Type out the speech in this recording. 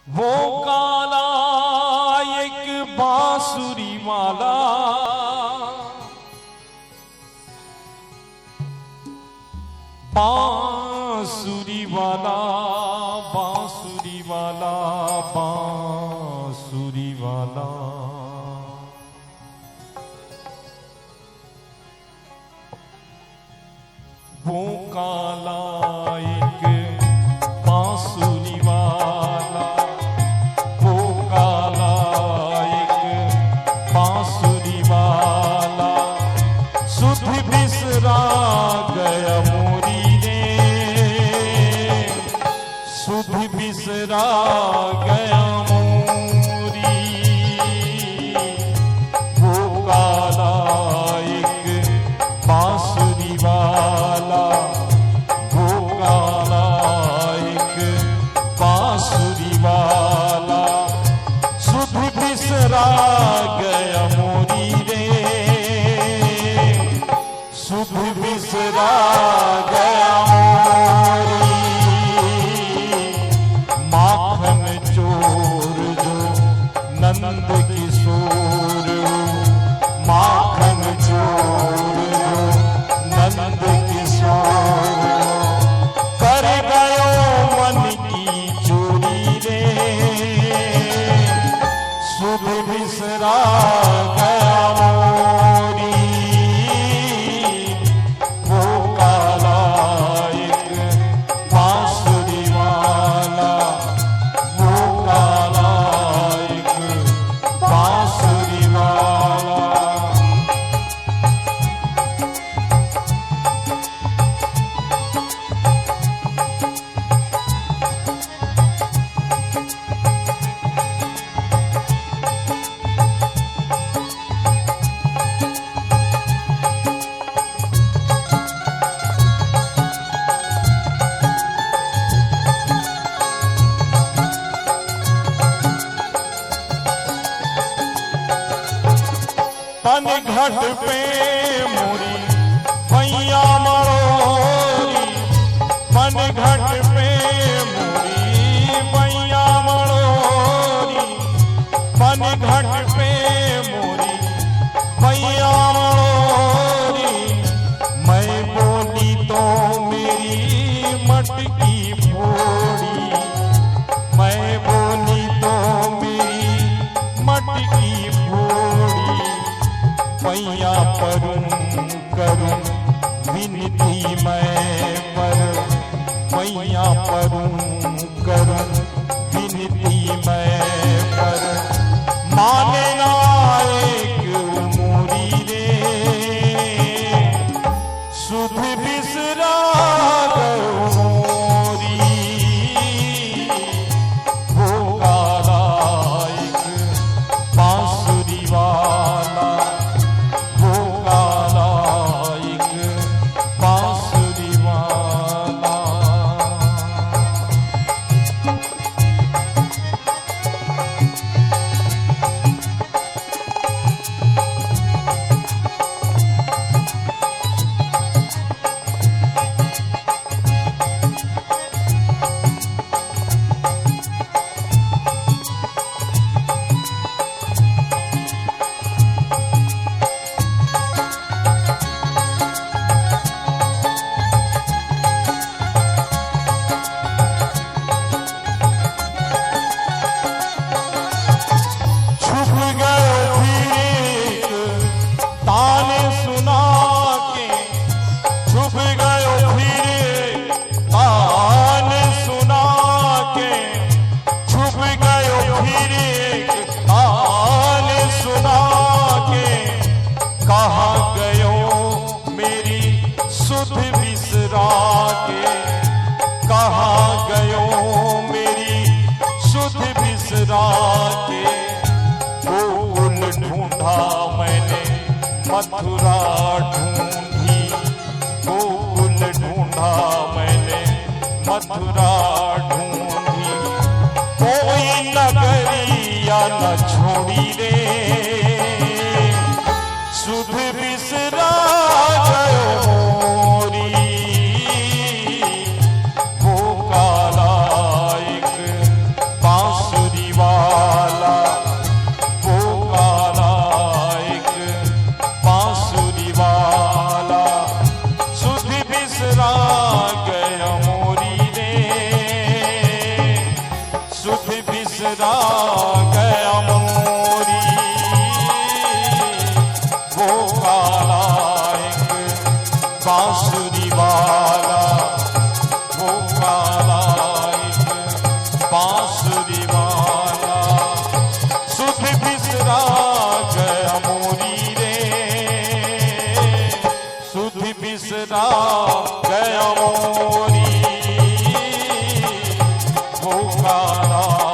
वो काला एक बांसुरी वाला, बांसुरी वाला, बांसुरी वाला, बांसुरी वाला। वो काला एक बांसुरी वाला, वो काला एक बांसुरी वाला, सुध बिसरा गया मोरी रे, सुध बिसरा गया मोरी। वो काला एक बांसुरी वाला, वो काला एक बांसुरी वाला, सुध बिसरा गया मोरी रे, सुध बिसरा गया मोरी। माखन चोर जो नंद किशोर, माखन चोर जो नंद किशोर, कर गयो मन की चोरी रे, सुध बिसरा गया मोरी। वो काला एक बांसुरी वाला, वो काला एक बांसुरी वाला। पन घट पे मोरी भैया मड़ोरी, पन घट पे मोरी भैया मड़ोरी, पन घट पे मोरी भैया मड़ोरी। मैं बोली तो मेरी मटकी फोड़ी, मैं बोली तो मेरी मटकी फोड़ी। पैया परूं करूं विनती मैं पर, पैया परूं करूं विनती मैं पर, माने ना एक मोरी रे, सुध बिसरा गयो मोरी। वो काला एक बांसुरी वाला, वो काला एक बांसुरी वाला। कहाँ गयो मेरी सुध बिसरा के, कहाँ गयो मेरी सुध बिसरा के। गोकुल ढूंढा मैंने मथुरा ढूंढी, गोकुल ढूंढा मैंने मथुरा ढूंढी। कोई नगरिया न छोड़ी रे, सुध बिसरा गयो मोरी। वो काला एक बांसुरी बिसरा गया मोरी, वो काला एक बांसुरी वाला, वो काला एक बांसुरी वाला, सुध बिसरा गया मोरी रे, सुध बिसरा गया मोरी, वो काला